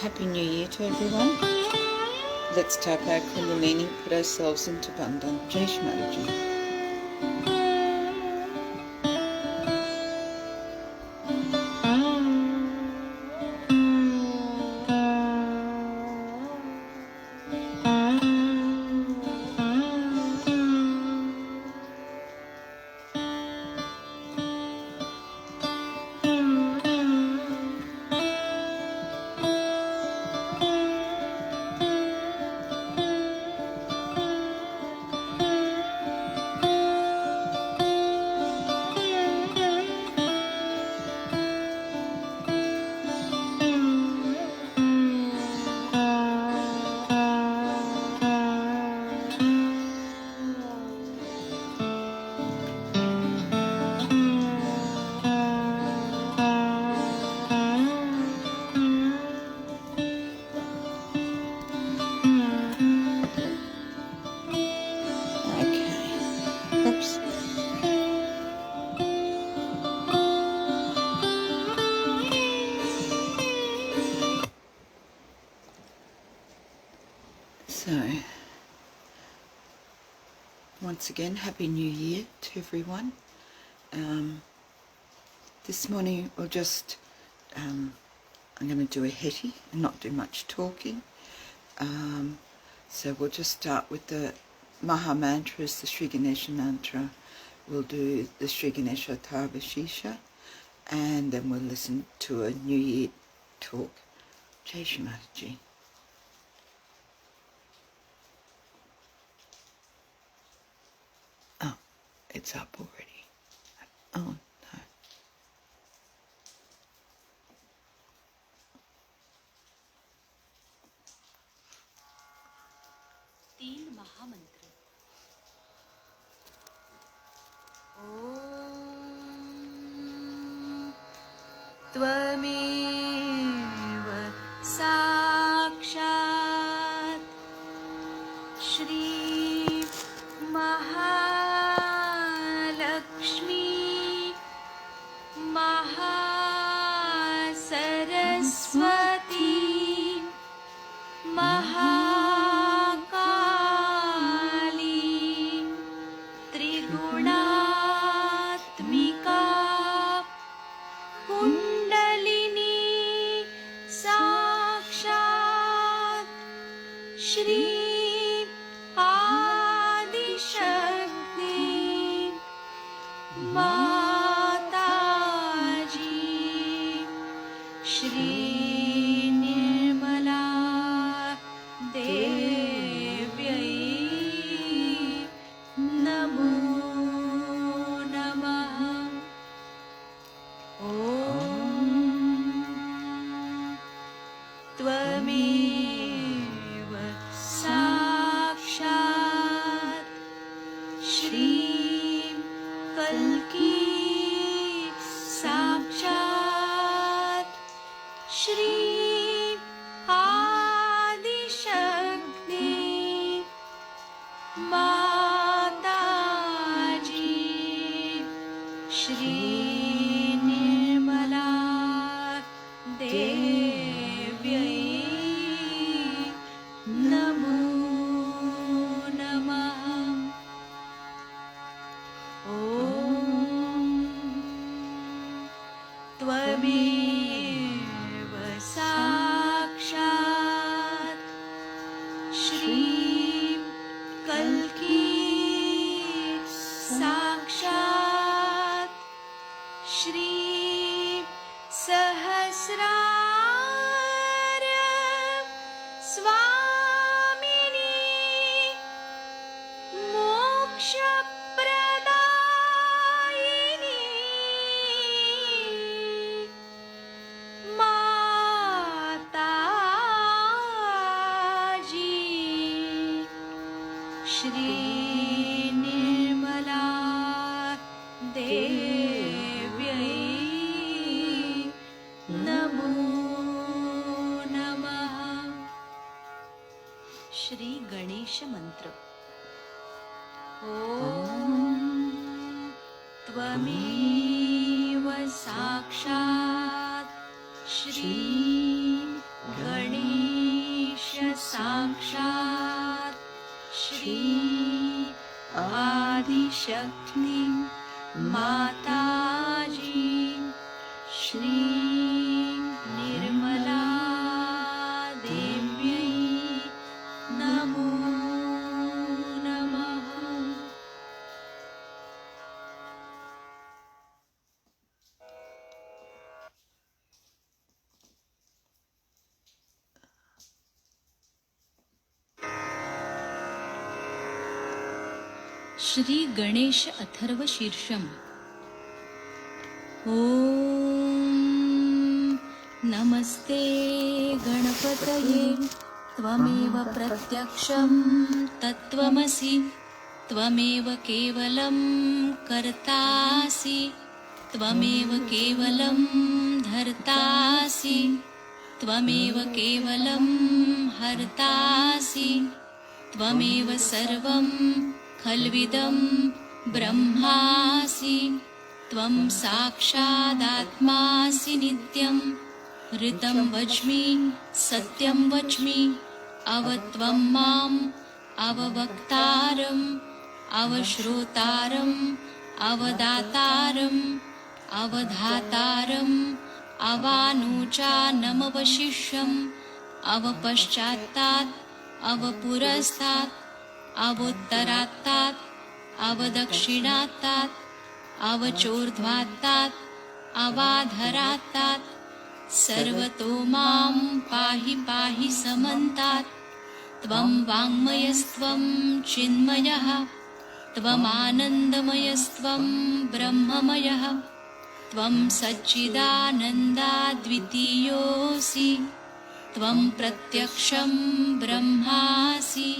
Happy New Year to everyone. Let's tap our Kundalini, put ourselves into Bandhan. Jai Shri Mataji. So, once again, Happy New Year to everyone. This morning we'll just, I'm going to do a heti and not do much talking. So we'll just start with the Maha Mantras, the Shri Ganesha mantra. We'll do the Shri Ganesha Tarbashisha, and then we'll listen to a New Year talk. Jai Shri Mataji. Oh, it's up already. Oh, no. तीन महामंत्र। ॐ त्वमेव साक्षात् श्री महालक्ष्मी महासरस्वती त्रिगुणात्मिका कुण्डलिनी साक्षात् श्री आदिशक्ति माताजी श्री निर्मला देव्यै नमो नमः। ॐ त्वमेव साक्षात् श्री कल्की साक्षात् श्री आदिशक्ति माताजी श्री निर्मला देव्यै नमो नमः। ॐ त्वमेव साक्षात् श्री कल्की साक्षात् श्री सहस्रार स्वामिनी मोक्षप्रदायिनी माताजी श्री निर्मला देव्यै नमो नमः। श्री गणेश मंत्र। ॐ त्वमेव साक्षात् श्री गणेश साक्षात् श्री आदिशक्ति माताजी श्री निर्मला देव्यै नमो नमः। श्री गणेश अथर्व शीर्षम। ओम नमस्ते गणपतये त्वमेव प्रत्यक्षं तत्त्वमसि त्वमेव केवलं कर्तासि त्वमेव केवलं धर्तासि त्वमेव केवलं हर्तासि त्वमेव सर्वं खल्विदं ब्रह्मासि त्वं साक्षादात्मासि नित्यं ऋतं वच्मि सत्यं वच्मि अवत्वं माम् अववक्तारम् अवश्रोतारम् अवदातारम् अवधातारम् अवानुचानमवशिष्यम् अवपश्चात्तात् अवपुरस्तात् अवोत्तरात्तात् अवदक्षिणात्तात् अवचोर्ध्वात्तात् अवाधरात्तात् सर्वतो मां पाहि पाहि समन्तात् त्वं वाङ्मयस्त्वं चिन्मयः त्वमानन्दमयस्त्वं ब्रह्ममयः त्वं सच्चिदानन्दाद्वितीयोऽसि त्वं प्रत्यक्षं ब्रह्मासि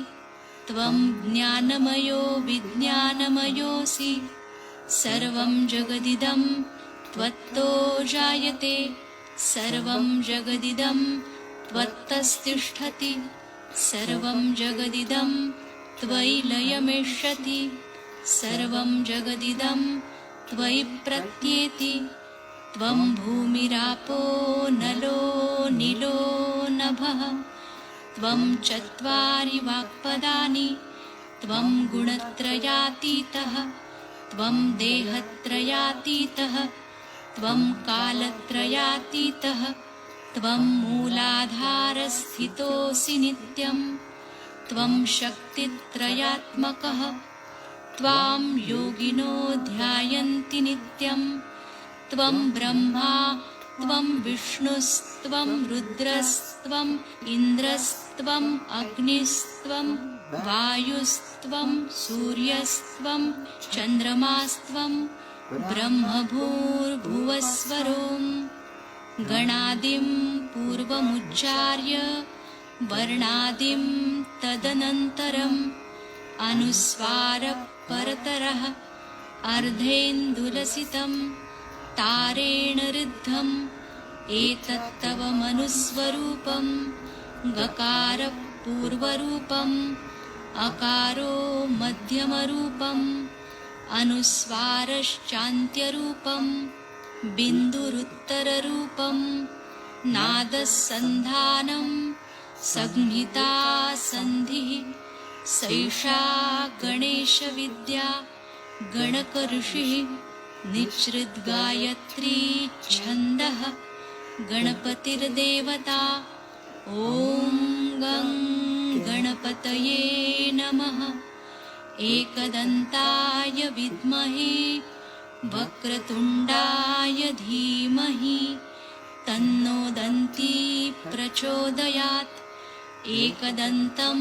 त्वं ज्ञानमयो विज्ञानमयोऽसि सर्वं जगदिदं त्वत्तो जायते सर्वं जगदिदं त्वत्तस्तिष्ठति सर्वं जगदिदं त्वयि लयमेष्यति सर्वं जगदिदं त्वयि प्रत्येति त्वं भूमिरापो नलो नीलो नभः त्वं चत्वारि वाक्पदानि त्वं गुणत्रयातीतः त्वं देहत्रयातीतः त्वं कालत्रयातीतः त्वं मूलाधारस्थितोऽसि नित्यं त्वं शक्तित्रयात्मकः त्वां योगिनो ध्यायन्ति नित्यं त्वं ब्रह्मा त्वं विष्णुस्त्वं रुद्रस्त्वम् इन्द्रस्त्वम् अग्निस्त्वं वायुस्त्वं सूर्यस्त्वं चन्द्रमास्त्वं ब्रह्मभूर्भुवस्वरों गणादिं पूर्वमुच्चार्य वर्णादिं तदनन्तरम् अनुस्वारपरतरः अर्धेन्दुलसितं तारेण ऋद्धम् एतत्तव मनुस्वरूपं गकारपूर्वरूपम् अकारो मध्यमरूपम् अनुस्वारश्चान्त्यरूपं बिन्दुरुत्तररूपं नादसन्धानं संहिता सन्धिः सैषा गणेशविद्या गणकऋषिः निःसृद्गायत्री छन्दः गणपतिर्देवता ॐ गं गणपतये नमः। एकदन्ताय विद्महे वक्रतुण्डाय धीमहि तन्नो दन्ती प्रचोदयात्। एकदन्तं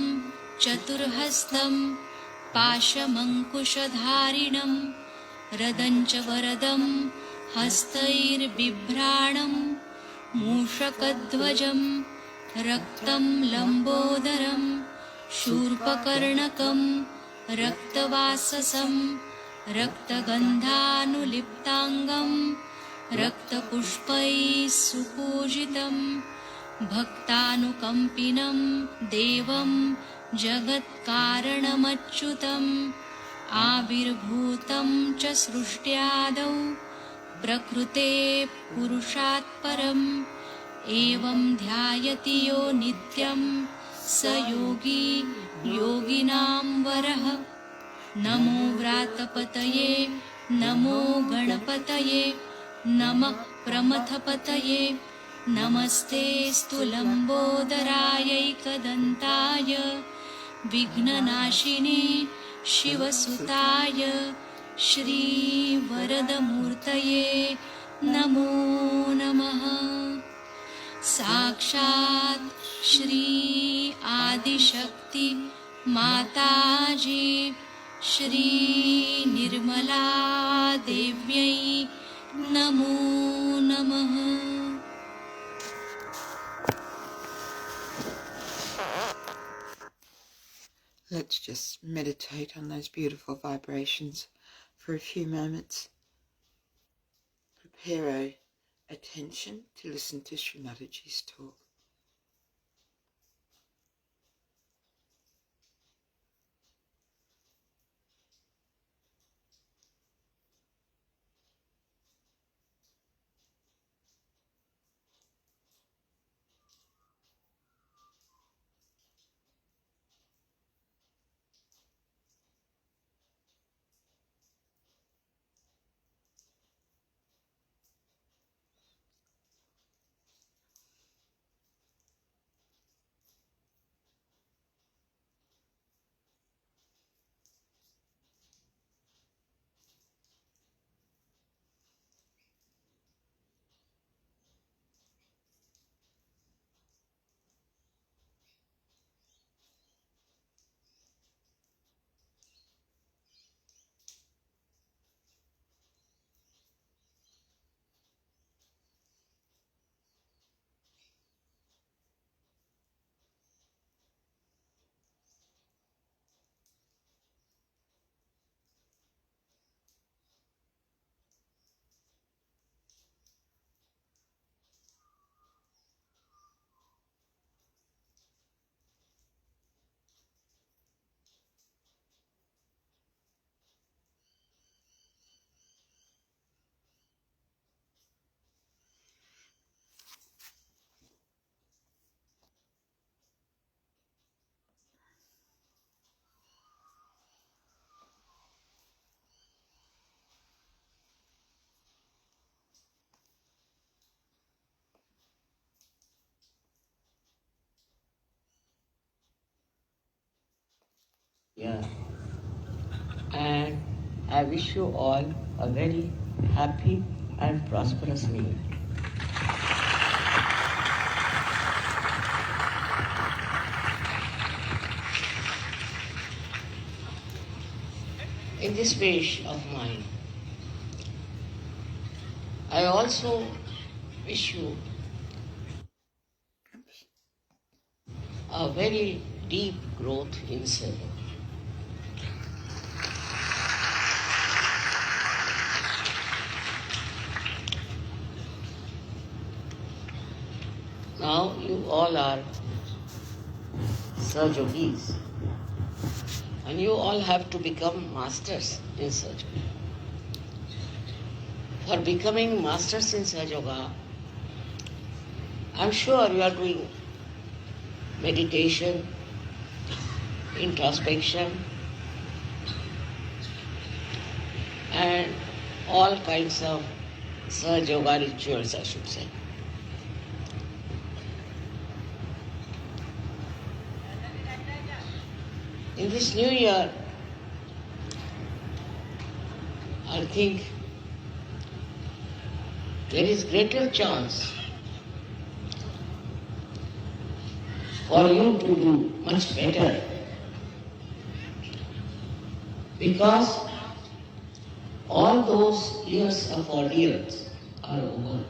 चतुर्हस्तं पाशमङ्कुशधारिणं रदञ्च वरदं हस्तैर्बिभ्राणं मूषकध्वजं रक्तं लम्बोदरं शूर्पकर्णकं रक्तवाससं रक्तगन्धानुलिप्ताङ्गं रक्तपुष्पैः सुपूजितं भक्तानुकम्पिनं देवं जगत्कारणमच्युतम् आविर्भूतं च सृष्ट्यादौ प्रकृते पुरुषात् परम् एवं ध्यायति यो नित्यं स योगी योगिनां वरः। नमो व्रातपतये नमो गणपतये नमः प्रमथपतये नमस्ते लम्बोदरायैकदन्ताय विघ्ननाशिने शिवसुताय श्रीवरदमूर्तये नमो नमः। साक्षात् श्री आदिशक्ति माताजी श्री निर्मला देव्यै नमो नमः। Let's just meditate on those beautiful vibrations for a few moments. Prepare our attention to listen to Shri Mataji's talk. Yeah. And I wish you all a very happy and prosperous New Year. In this wish of mine, I also wish you a very deep growth in self. Now you all are Sahajogis, and you all have to become masters in Sahaja. For becoming masters in Sahaja, I'm sure you are doing meditation, introspection, and all kinds of Sahaja rituals, I should say. In this new year, I think there is greater chance for you to do much better, because all those years of ordeals are over.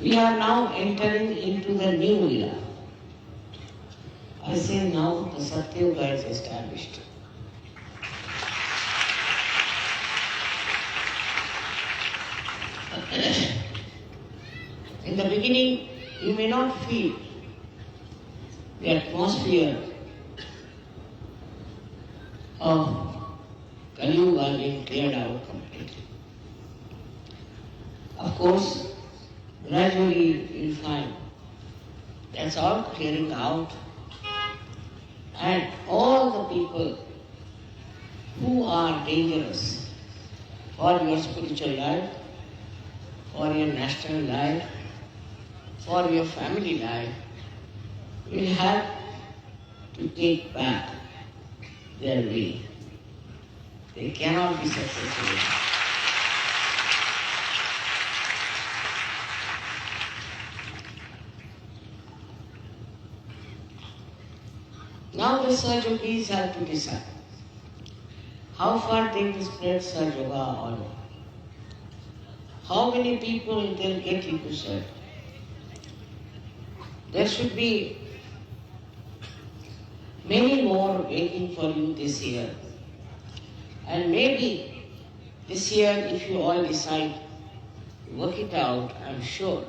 We are now entering into the new era. I say now the Satyuga is established. In the beginning, you may not feel the atmosphere of Kali Yuga are being cleared out completely. Of course, gradually you'll find that's all clearing out, and all the people who are dangerous for your spiritual life, for your national life, for your family life, will have to take back their way. They cannot be successful. Now the Sahajogis have to decide how far they will spread Sahaja Yoga or not. How many people they'll get into Sahaja. There should be many more waiting for you this year. And maybe this year, if you all decide to work it out, I'm sure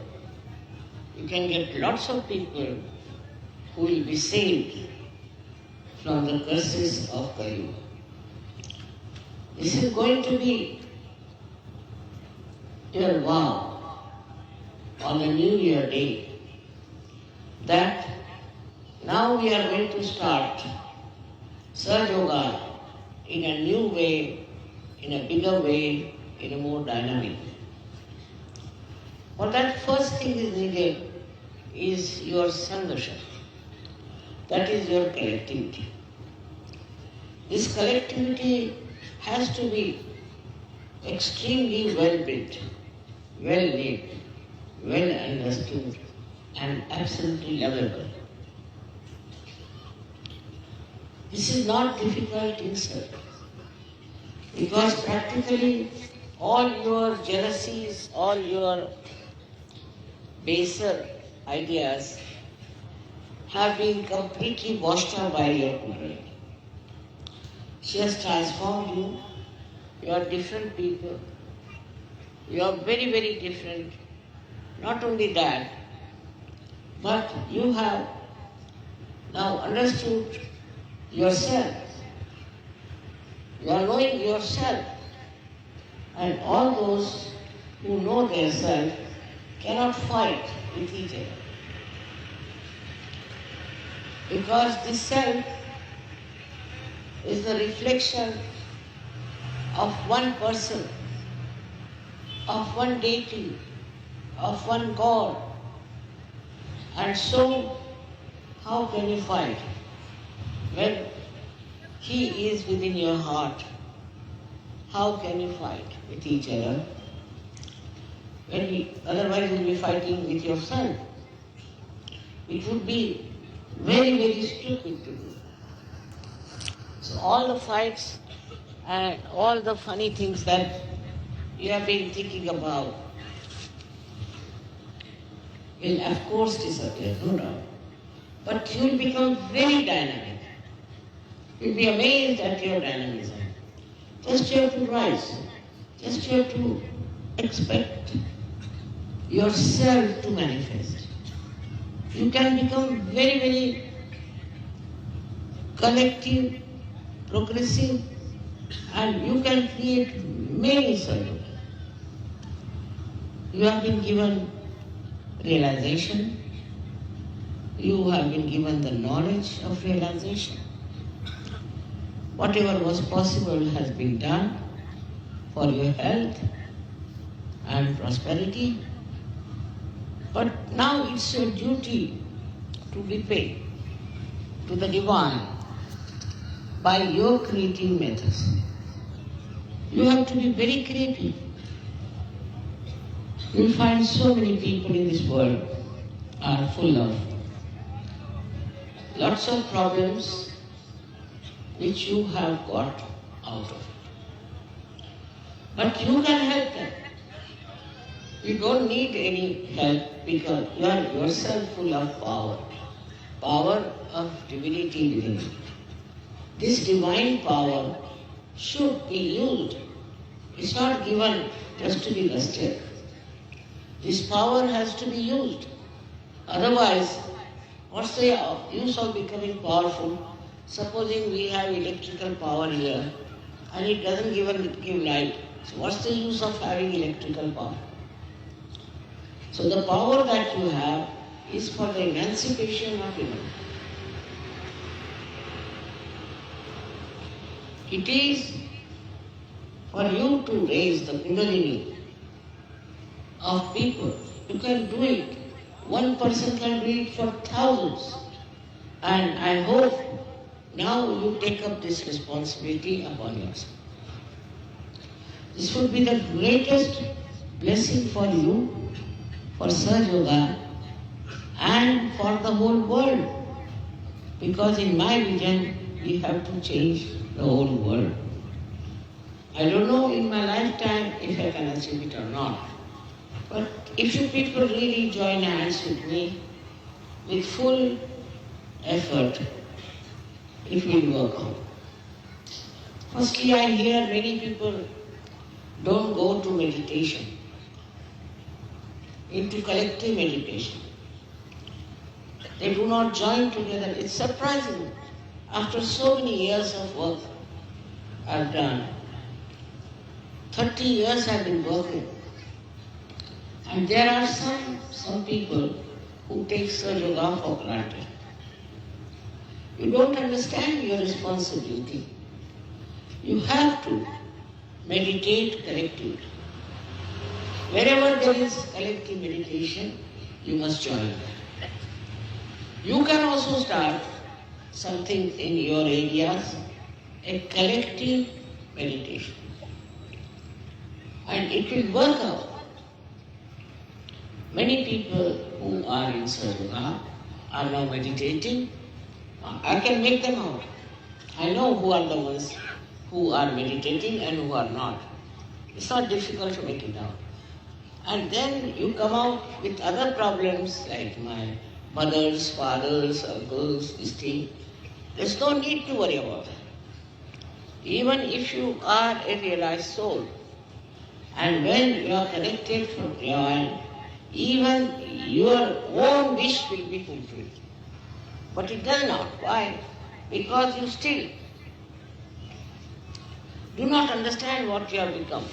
you can get lots of people who will be saved from the curses of Kali Yuga. This is going to be your vow on the New Year day that now we are going to start Sahaja Yoga in a new way, in a bigger way, in a more dynamic way. For that, first thing is needed is your Sangha. That is your collectivity. This collectivity has to be extremely well built, well lived, well understood, and absolutely lovable. This is not difficult in itself, because practically all your jealousies, all your baser ideas have been completely washed out by your Kundalini. She has transformed you. You are different people. You are very, very different. Not only that, but you have now understood yourself. You are knowing yourself. And all those who know themselves cannot fight with each other. Because this self is the reflection of one person, of one deity, of one God. And so, how can you fight when He is within your heart? How can you fight with each other? Otherwise you'll be fighting with yourself. It would be very, very stupid to do. So all the fights and all the funny things that you have been thinking about will of course disappear, no doubt. But you will become very dynamic. You'll be amazed at your dynamism. Just you have to rise. Just you have to expect yourself to manifest. You can become very, very collective, progressive, and you can create many solutions. You have been given realization. You have been given the knowledge of realization. Whatever was possible has been done for your health and prosperity. But now it's your duty to repay to the divine by your creative methods. You have to be very creative. You'll find so many people in this world are full of lots of problems which you have got out of. But you can help them. You don't need any help because you are yourself full of power. Power of divinity within you. This divine power should be used. It's not given just to be lusted. This power has to be used. Otherwise, what's the use of becoming powerful? Supposing we have electrical power here and it doesn't give light. So what's the use of having electrical power? So the power that you have is for the emancipation of humanity. It is for you to raise the kundalini of people. You can do it. One person can do it for thousands. And I hope now you take up this responsibility upon yourself. This would be the greatest blessing for you, for Sahaja, and for the whole world. Because in my vision, we have to change the whole world. I don't know in my lifetime if I can achieve it or not. But if you people really join hands with me, with full effort, it will work out. Firstly, I hear many people don't go to meditation, into collective meditation. They do not join together. It's surprising. After so many years of work I've done, 30 years I've been working. And there are some people who take Sahaja for granted. You don't understand your responsibility. You have to meditate collectively. Wherever there is collective meditation, you must join. You can also start something in your areas, a collective meditation. And it will work out. Many people who are in Sahaja are now meditating. I can make them out. I know who are the ones who are meditating and who are not. It's not difficult to make it out. And then you come out with other problems like my mothers, fathers, uncles, this thing. There's no need to worry about it. Even if you are a realized soul, and when you are connected from divine, even your own wish will be fulfilled. But it does not. Why? Because you still do not understand what you have become.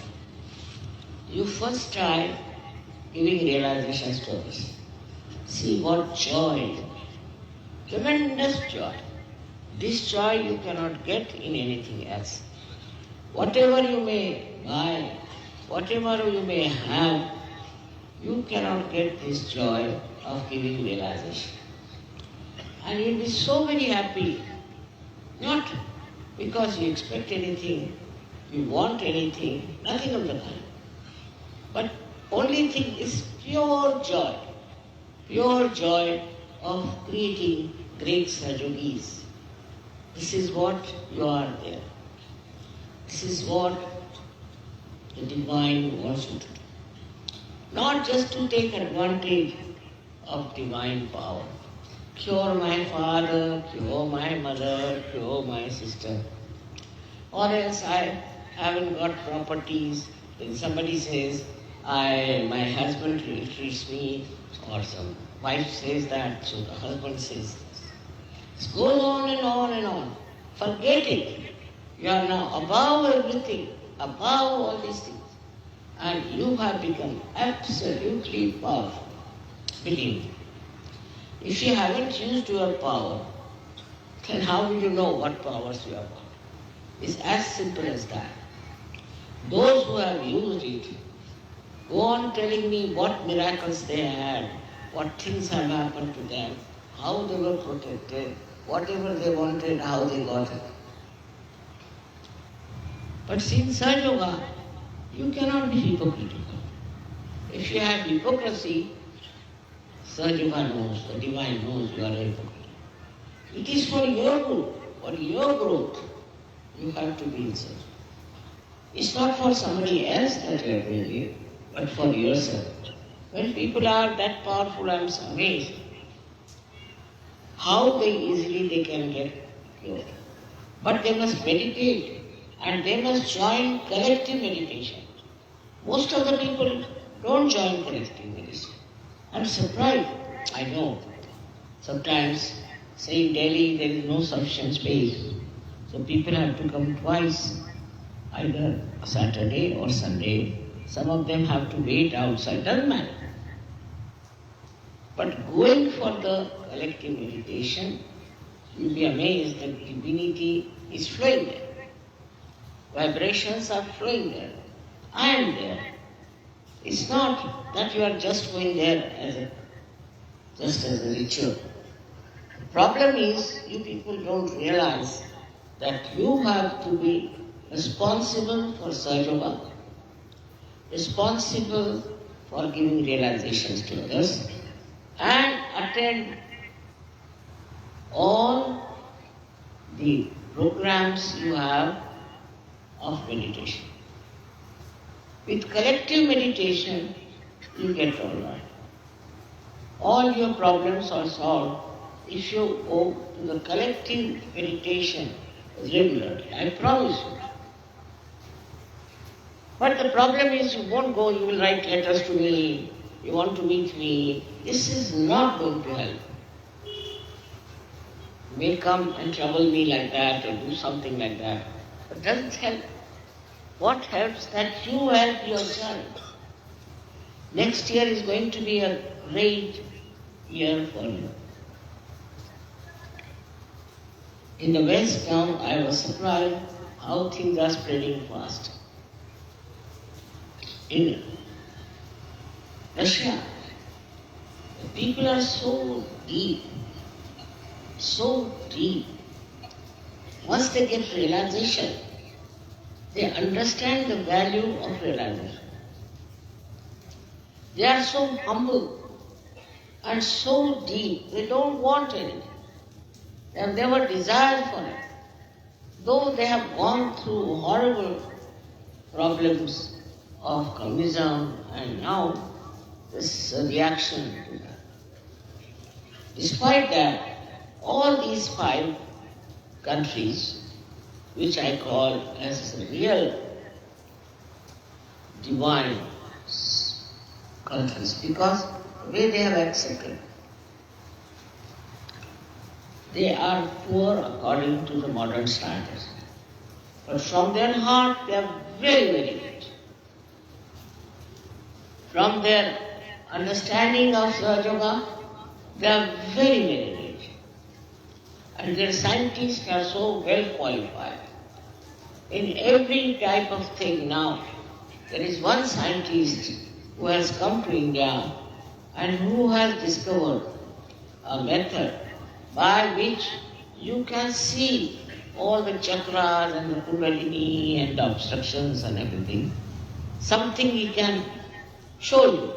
You first try giving realization stories. See what joy, tremendous joy. This joy you cannot get in anything else. Whatever you may buy, whatever you may have, you cannot get this joy of giving realization. And you'll be so very happy, not because you expect anything, you want anything, nothing of the kind. But only thing is pure joy of creating great Sahajogis. This is what you are there. This is what the divine wants you to do. Not just to take advantage of divine power. Cure my father, cure my mother, cure my sister. Or else I haven't got properties. When somebody says, my husband treats me, or some wife says that, so the husband says this. It goes on and on and on. Forget it. You are now above everything, above all these things. And you have become absolutely powerful. Believe me. If you haven't used your power, then how will you know what powers you have got? It's as simple as that. Those who have used it, go on telling me what miracles they had, what things have happened to them, how they were protected, whatever they wanted, how they got it. But since Sahaja, you cannot be hypocritical. If you have hypocrisy, Sahaja knows, the divine knows you are a hypocrite. It is for your good, for your growth, you have to be in Sahaja. It's not for somebody else that you are doing it, but for yourself. When people are that powerful, I'm amazed how easily they can get cured. But they must meditate and they must join collective meditation. Most of the people don't join collective meditation. I'm surprised. I know. Sometimes, say in Delhi, there is no sufficient space. So people have to come twice. either Saturday or Sunday. Some of them have to wait outside, doesn't matter. But going for the collective meditation, you'll be amazed that divinity is flowing there. Vibrations are flowing there. I am there. It's not that you are just going there just as a ritual. The problem is you people don't realize that you have to be responsible for Sahaja, responsible for giving realizations to others, and attend all the programs you have of meditation. With collective meditation, you get all right. All your problems are solved if you go to the collective meditation regularly. I promise you. But the problem is you won't go, you will write letters to me, you want to meet me. This is not going to help. You may come and trouble me like that or do something like that. But it doesn't help. What helps that you help yourself. Next year is going to be a great year for you. In the West now, I was surprised how things are spreading fast. In Russia, the people are so deep. Once they get realization, they understand the value of realization. They are so humble and so deep, they don't want anything. They have never desired for it. Though they have gone through horrible problems of communism and now this reaction to that. Despite that, all these 5 countries, which I call as real divine countries, because the way they have accepted, they are poor according to the modern standards. But from their heart, they are very, very rich. From their understanding of Sahaja, they are very, very rich. And their scientists are so well qualified. In every type of thing now, there is one scientist who has come to India and who has discovered a method by which you can see all the chakras and the kundalini and the obstructions and everything. Something he can show you.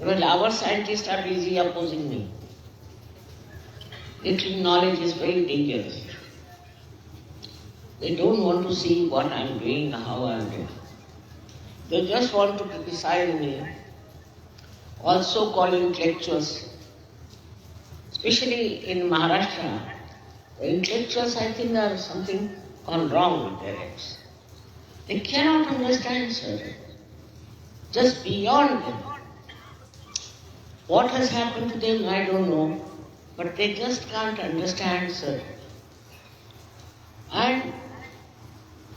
Well, our scientists are busy opposing me. They think knowledge is very dangerous. They don't want to see what I am doing, how I am doing. They just want to criticize me. Also calling lectures. Especially in Maharashtra, the intellectuals, I think, are something gone wrong with their heads. They cannot understand Sahaja. Just beyond them. What has happened to them, I don't know, but they just can't understand Sahaja. And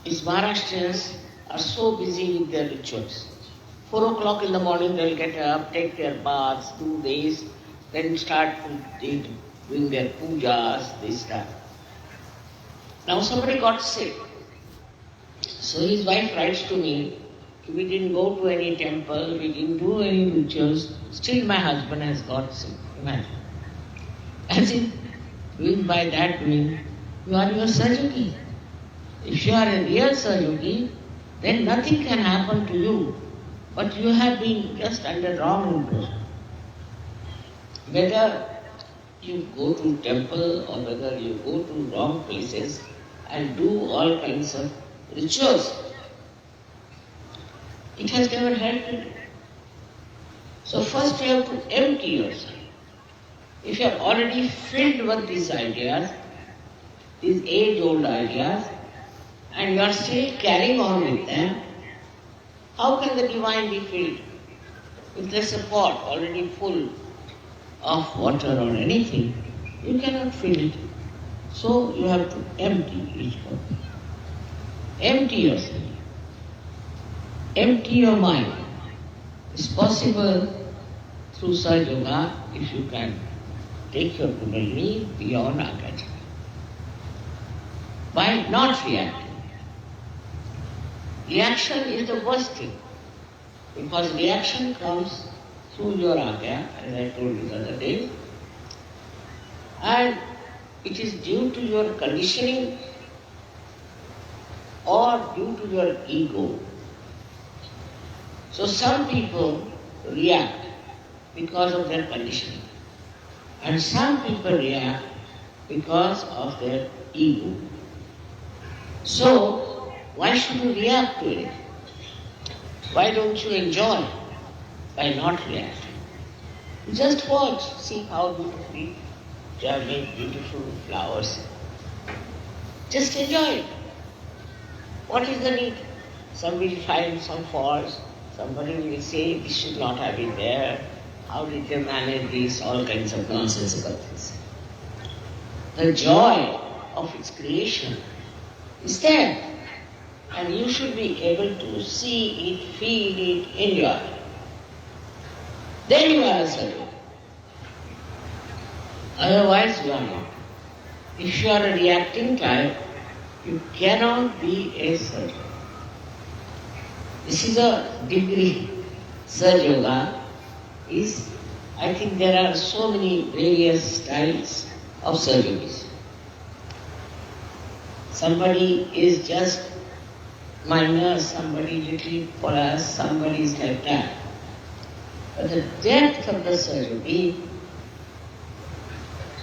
these Maharashtrians are so busy with their rituals. 4 o'clock in the morning they'll get up, take their baths, do this, then start doing their pujas, this, that. Now somebody got sick. So his wife writes to me, we didn't go to any temple, we didn't do any rituals, still my husband has got sick. Imagine. As if doing by that doing, you are your Sahaja. If you are a real Sahaja, then nothing can happen to you. But you have been just under wrong impression. Whether you go to temple or whether you go to wrong places and do all kinds of rituals, it has never helped you. So first you have to empty yourself. If you are already filled with these ideas, these age-old ideas, and you are still carrying on with them, how can the divine be filled? If there's a pot already full of water or anything, you cannot fill it. So you have to empty each pot. Empty yourself. Empty your mind. It's possible through Sahaja Yoga if you can take your Kundalini beyond attachment. By not reacting. Reaction is the worst thing. Because reaction comes through your agya, as I told you the other day. And it is due to your conditioning or due to your ego. So some people react because of their conditioning. And some people react because of their ego. So, why should you react to it? Why don't you enjoy by not reacting? Just watch, see how beautifully they have made beautiful flowers. Just enjoy it. What is the need? Somebody will find some faults, somebody will say this should not have been there. How did they manage this? All kinds of nonsensical things. The joy of its creation is there. And you should be able to see it, feel it, enjoy it. Then you are a sadhu. Otherwise you are not. If you are a reacting type, you cannot be a sadhu. This is a degree. Sahaja Yoga is, I think there are so many various styles of Sahaja Yoga. Somebody is just minor, somebody little for us, somebody is like that. But the depth of the Sahaja Yoga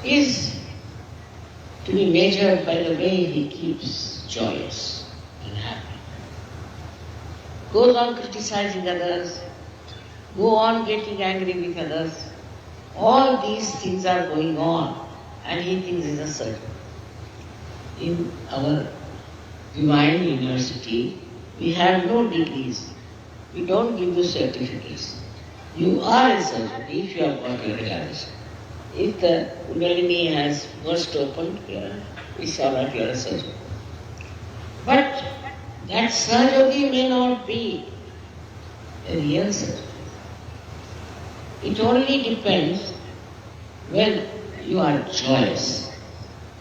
is to be measured by the way he keeps joyous and happy. Goes on criticizing others, go on getting angry with others. All these things are going on and he thinks it's a sadhu. In our Divine University, we have no degrees. We don't give you certificates. You are a sadhu if you have got your realization. If the Kundalini has burst open here, we saw that you are a sadhu. But that Sahaja Yoga may not be a real sadhu. It only depends when you are joyous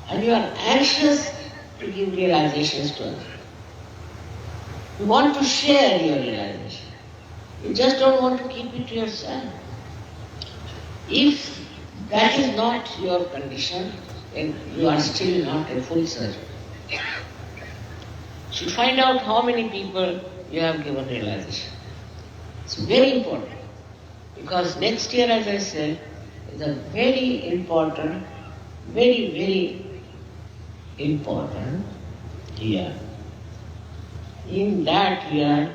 and you are anxious to give realizations to others. You want to share your realization. You just don't want to keep it to yourself. If that is not your condition, then you are still not a full sadhu. You should find out how many people you have given realization. It's very important. Because next year, as I said, is a very important, very important year. In that year,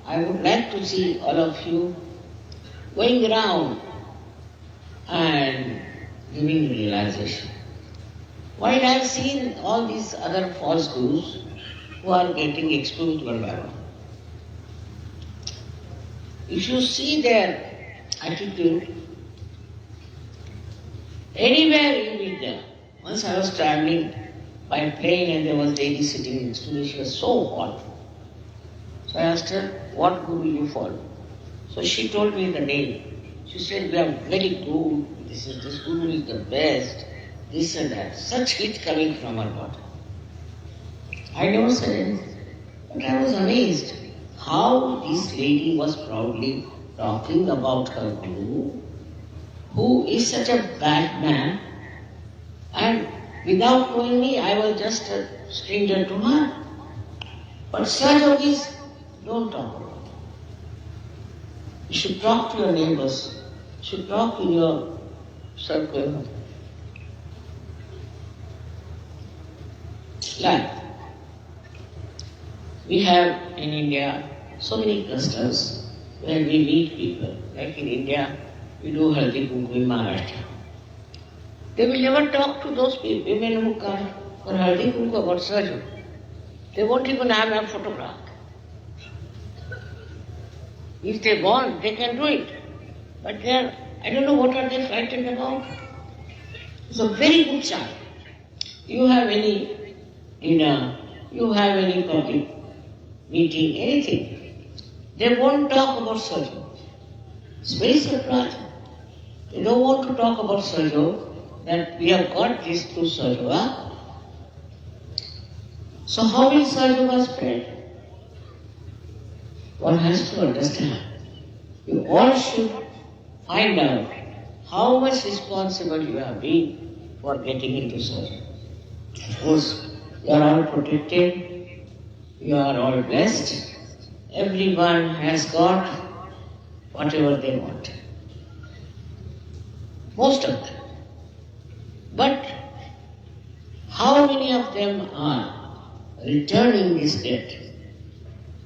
I would like to see all of you going around and giving realization. While I have seen all these other false gurus who are getting exposed one by one. If you see their attitude, anywhere you meet them. Once I was traveling by plane and there was a lady sitting next to me, she was so hot. So I asked her, what guru you follow? So she told me the name. She said, we are very good, this guru is the best, this and that. Such heat coming from her body. I never said anything, but I was amazed how this lady was proudly talking about her guru, who is such a bad man, and without knowing me, I was just a stranger to her. But Sahaja Yogis don't talk about it. You should talk to your neighbors, you should talk in your circle. Like, we have in India so many customs where we meet people. Like in India, we do Haldi Kunku in Maharashtra. They will never talk to those people, women who come for Haldi Kunku about Sahaja. They won't even have a photograph. If they want, they can do it. But they are, I don't know what are they frightened about. It's a very good child. You have any in you have any public meeting, anything, they won't talk about Sahaja. It's very surprising. They don't want to talk about Sahaja, that we have got this through Sahaja. So how will Sahaja spread? One has to understand. You all should find out how much responsible you have been for getting into Sahaja. Of course, you are all protected, you are all blessed, everyone has got whatever they want. Most of them. But how many of them are returning this debt?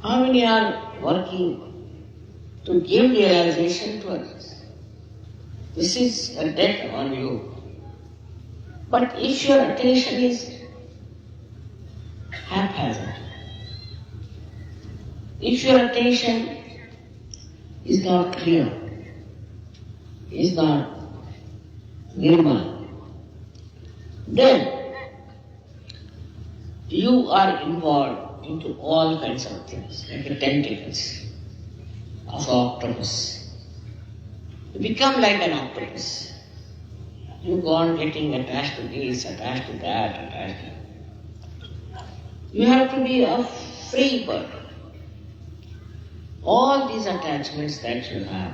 How many are working to give realization to others? This is a debt on you. But if your attention is haphazard, if your attention is not clear, is not nirmal, then you are involved into all kinds of things, like the tentacles of an octopus. You become like an octopus. You go on getting attached to this, attached to that, attached to that. You have to be a free bird. All these attachments that you have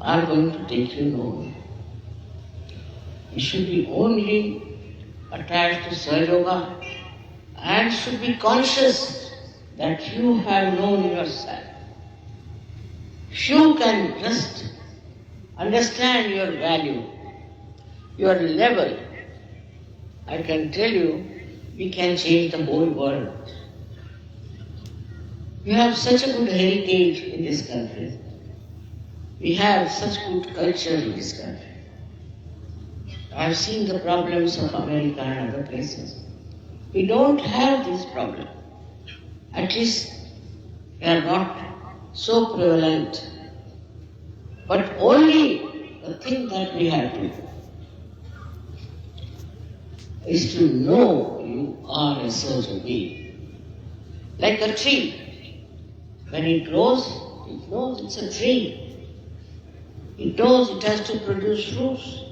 are going to take you nowhere. You should be only attached to Sahaja and should be conscious that you have known yourself. If you can just understand your value, your level, I can tell you, we can change the whole world. We have such a good heritage in this country. We have such good culture in this country. I have seen the problems of America and other places. We don't have this problem. At least they are not so prevalent. But only the thing that we have to do is to know you are a social being. Like a tree. When it grows, it knows it's a tree. It knows it has to produce fruits.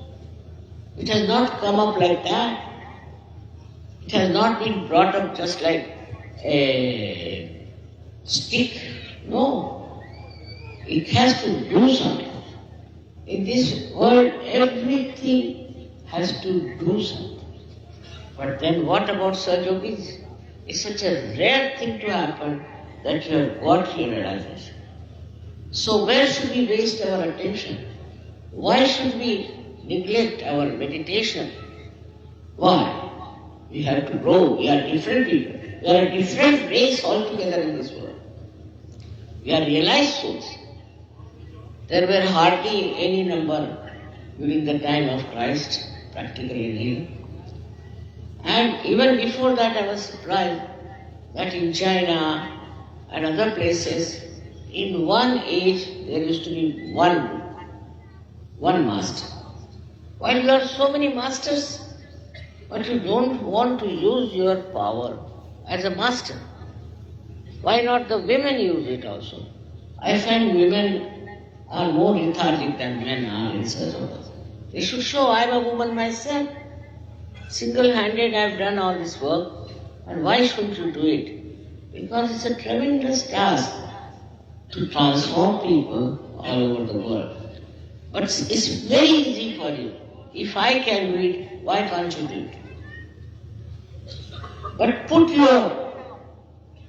It has not come up like that. It has not been brought up just like a stick. No. It has to do something. In this world, everything has to do something. But then what about Sahajogis? It's such a rare thing to happen that you have got your realization. So where should we waste our attention? Why should we neglect our meditation? Why? We have to grow. We are different people. We are a different race altogether in this world. We are realized souls. There were hardly any number during the time of Christ, practically nil. And even before that I was surprised that in China and other places, in one age there used to be one master. While you are so many masters, but you don't want to use your power as a master. Why not the women use it also? I find women are more lethargic than men are in such orders. They should show I am a woman myself. Single-handed I have done all this work, and why shouldn't you do it? Because it's a tremendous task to transform people all over the world. But it's very easy for you. If I can do it, why can't you do it? But put your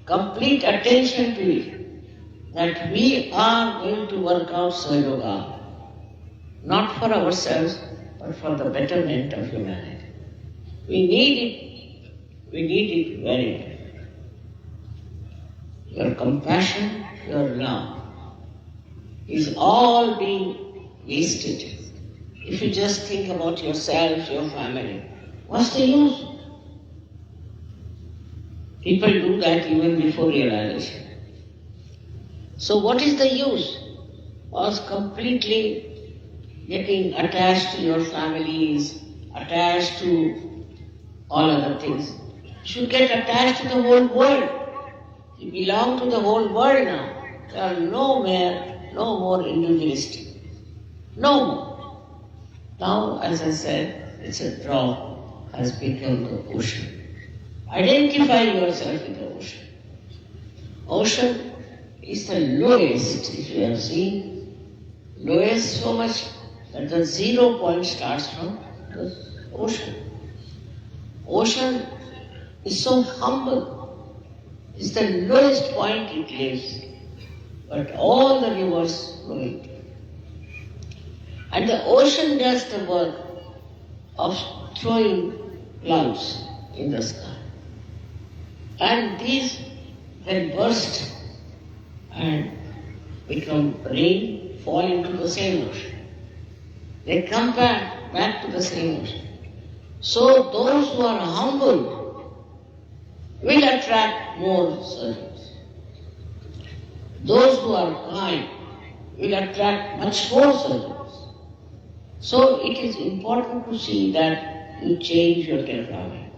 complete attention to it, that we are going to work out Sahaja, not for ourselves, but for the betterment of humanity. We need it very much. Your compassion, your love is all being wasted. If you just think about yourself, your family, what's the use? People do that even before realization. So what is the use of completely getting attached to your families, attached to all other things. You should get attached to the whole world. You belong to the whole world now. You are no more individualistic. No more. Now, as I said, it's a drop has become the ocean. Identify yourself with the ocean. Ocean is the lowest, if you have seen, lowest so much that the 0 point starts from the ocean. Ocean is so humble. It's the lowest point it lives. But all the rivers flow into it. And the ocean does the work of throwing clouds in the sky. And these then burst and become rain, fall into the same ocean. They come back to the same ocean. So those who are humble will attract more servants. Those who are kind will attract much more servants. So it is important to see that you change your temperament.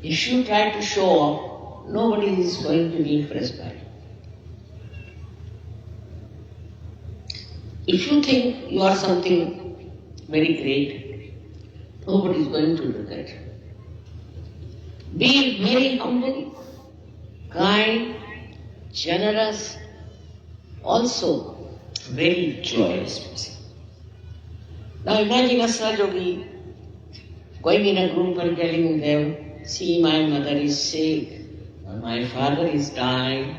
If you try to show off, nobody is going to be impressed by it. If you think you are something very great, nobody is going to do that. Be very humble, kind, generous, also very joyous person. Now imagine a Sahaja going in a group and telling them, see, my mother is sick, my father is dying,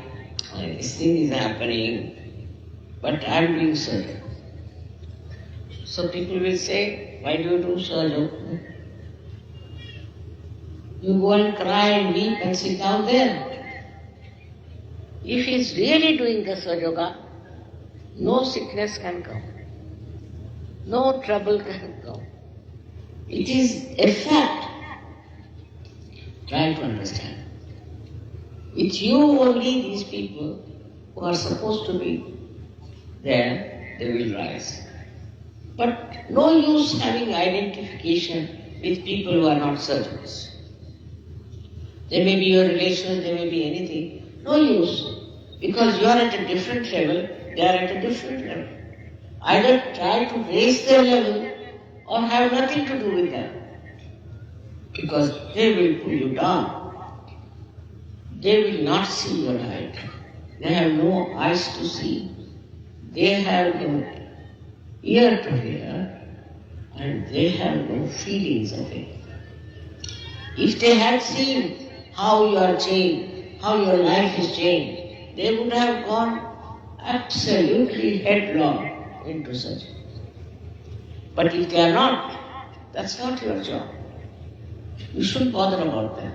this thing is happening, but I am doing Sahaja. So people will say, why do you do Sahaja? You go and cry and weep and sit down there. If he is really doing the Sahaja, no sickness can come. No trouble can come. It is a fact. Try to understand. With you only these people who are supposed to be there, they will rise. But no use having identification with people who are not servants. They may be your relations, they may be anything. No use. Because you are at a different level, they are at a different level. Either try to raise their level or have nothing to do with them. Because they will pull you down. They will not see your light. They have no eyes to see. They have no ear to hear. And they have no feelings of it. If they had seen how you are changed, how your life is changed, they would have gone absolutely headlong into such. But if they are not, that's not your job. You shouldn't bother about them.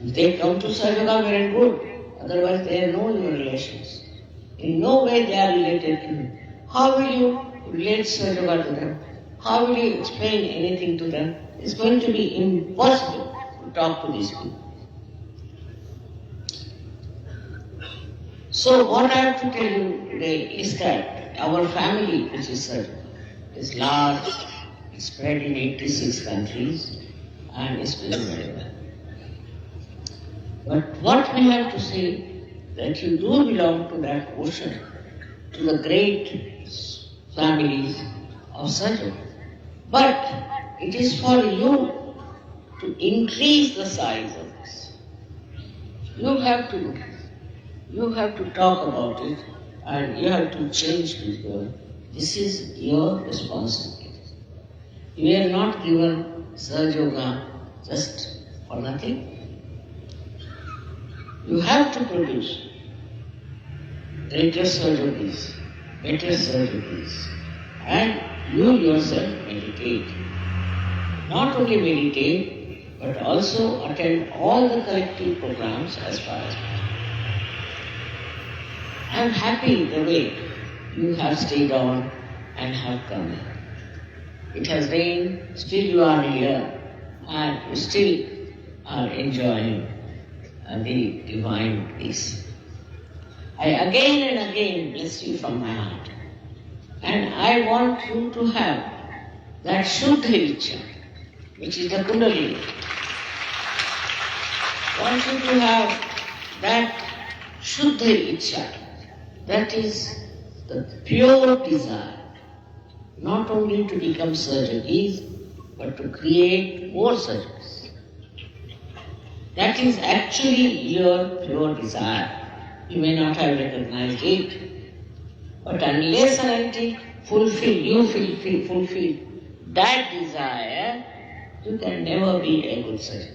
If they come to Sahaja, well and good. Otherwise they know your relations. In no way they are related to you. How will you relate Sahaja to them? How will you explain anything to them? It's going to be impossible to talk to these people. So what I have to tell you today is that our family, which is large, it's spread in 86 countries, and it's doing very well. But what we have to say, that you do belong to that ocean, to the great families of Sahaja. But it is for you to increase the size of this. You have to talk about it, and you have to change people. This is your responsibility. You are not given Sahaja just for nothing. You have to produce greater Sahaja, better Sahaja, and you yourself meditate. Not only meditate, but also attend all the collective programs as far as possible. I am happy the way you have stayed on and have come here. It has rained, still you are here, and you still are enjoying the divine peace. I again and again bless you from my heart. And I want you to have that Shuddha Ichcha, which is the Kundalini. Want you to have that Shuddha Ichha, that is the pure desire, not only to become surgeries, but to create more surgeries. That is actually your pure desire. You may not have recognized it, but unless and until you fulfill that desire, you can never be a good surgeon.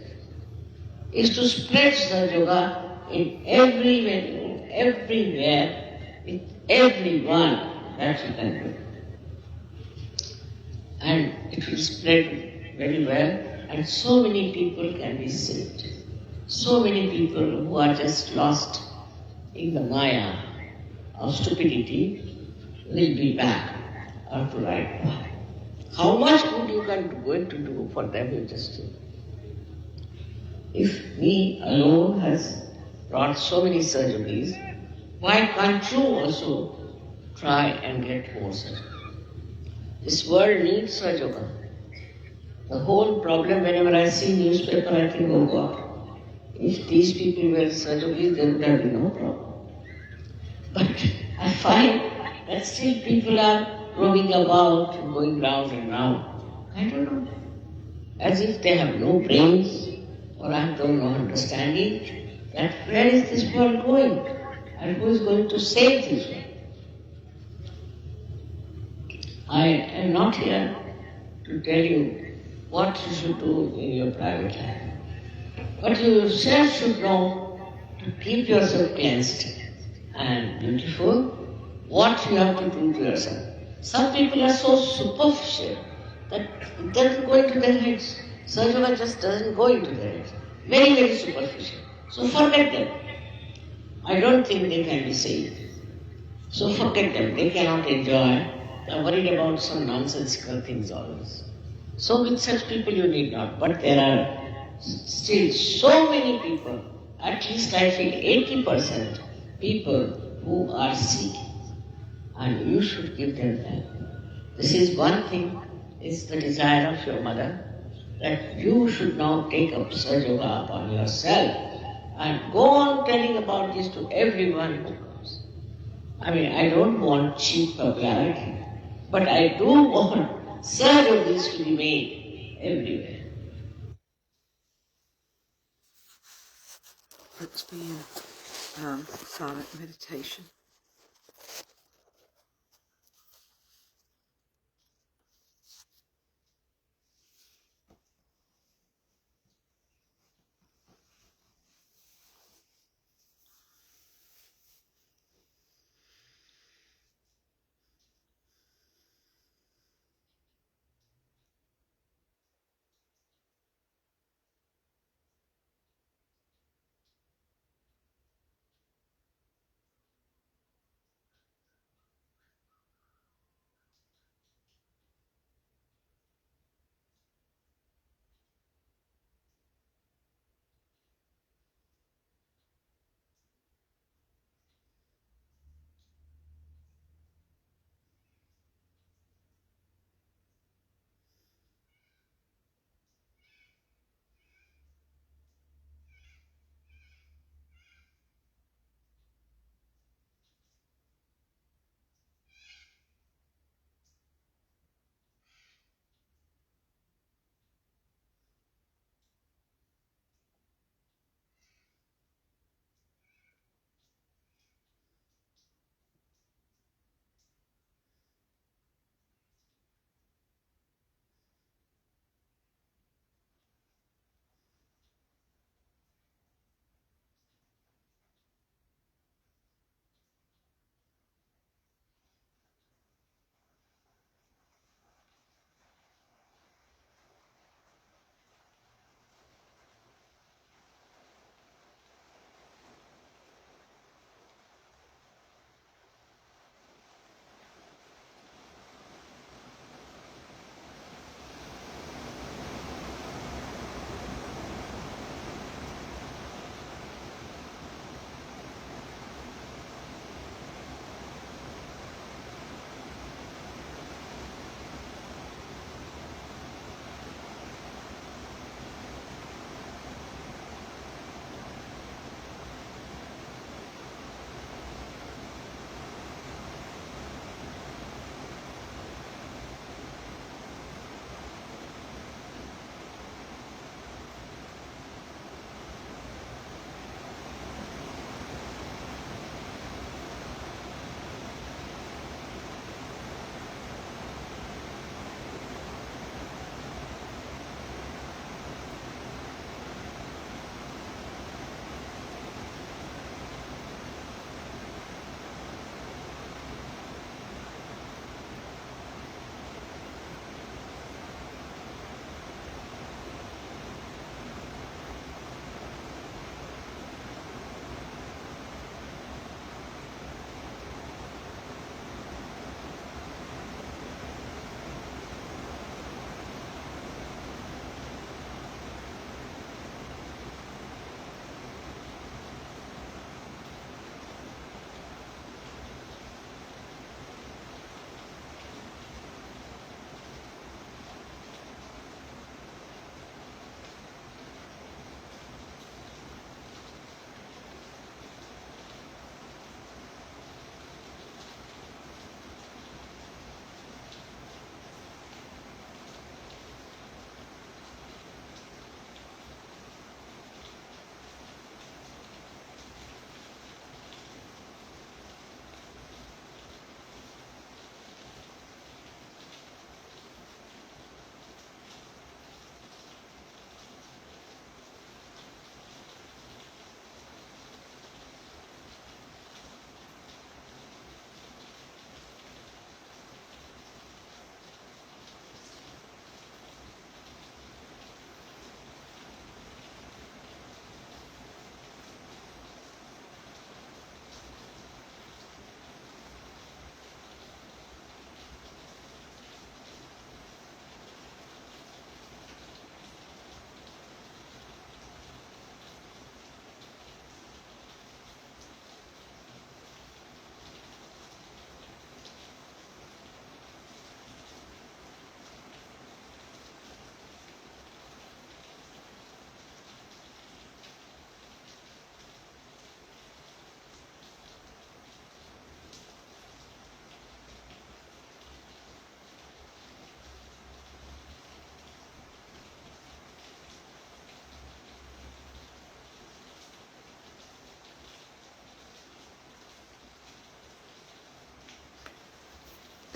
Is to spread Sahaja Yoga in every venue, everywhere, with everyone that you can do. And it will spread very well, and so many people can be saved. So many people who are just lost in the maya of stupidity will be back onto right path. How much good you can going to do for them, you just see. If me alone has brought so many surgeries, why can't you also try and get more surgery? This world needs Sahaja Yoga. The whole problem, whenever I see newspaper, I think, oh God, if these people were surgeries, there would have been no problem. But I find that still people are roaming about and going round and round. I don't know. As if they have no brains, or I don't know understanding, that where is this world going? And who is going to save this world? I am not here to tell you what you should do in your private life. But you yourself should know to keep yourself cleansed and beautiful, what you have to do to yourself. Some people are so superficial that it doesn't go into their heads. Sahaja Yoga just doesn't go into their heads. Very, very superficial. So forget them. I don't think they can be saved. So forget them. They cannot enjoy. They are worried about some nonsensical things always. So with such people you need not. But there are still so many people, at least I feel 80% people who are sick, and you should give them help. This is one thing, is the desire of your mother, that you should now take up Sahaja Yoga upon yourself and go on telling about this to everyone who comes. I mean, I don't want cheap popularity, but I do want Sahaja Yogis to be made everywhere. Let's be in silent meditation.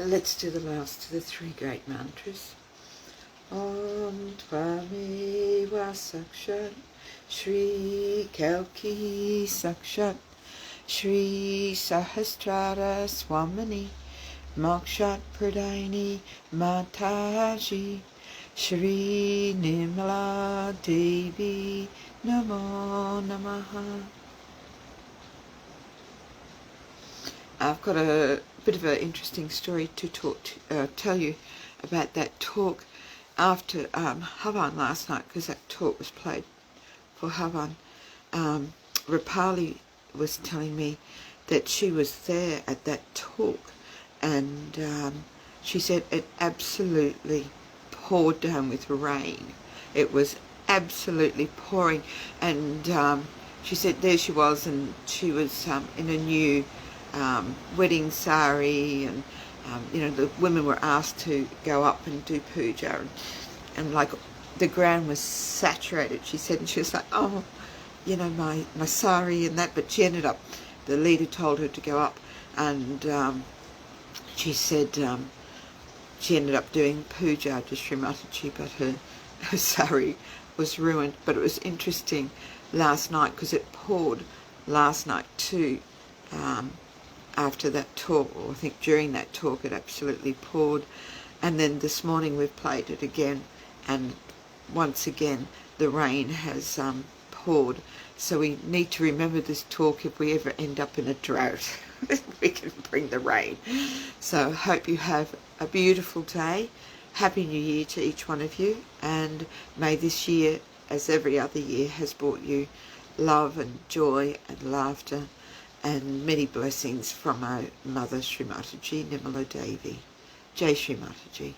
let's do the last of the three great mantras. Om Tvameva Sakshat Shri Kalki Sakshat Shri Sahasrara Swamini Mokshat Pradini Mataji Shri Nirmala Devi Namo Namaha. I've got a bit of an interesting story to tell you about that talk after Havan last night, because that talk was played for Havan. Rapali was telling me that she was there at that talk, and she said it absolutely poured down with rain. It was absolutely pouring, and she said there she was, and she was in a new wedding sari, and you know, the women were asked to go up and do puja, and like the ground was saturated, she said, and she was like, oh, you know, my sari and that, but she ended up, the leader told her to go up, and she said she ended up doing puja to Shri Mataji, but her sari was ruined. But it was interesting last night because it poured last night too. After that talk, or I think during that talk, it absolutely poured. And then this morning we've played it again, and once again the rain has poured. So we need to remember this talk if we ever end up in a drought. We can bring the rain. So hope you have a beautiful day. Happy New Year to each one of you, and may this year, as every other year, has brought you love and joy and laughter and many blessings from our Mother Shri Mataji, Nirmala Devi. Jai Shri Mataji.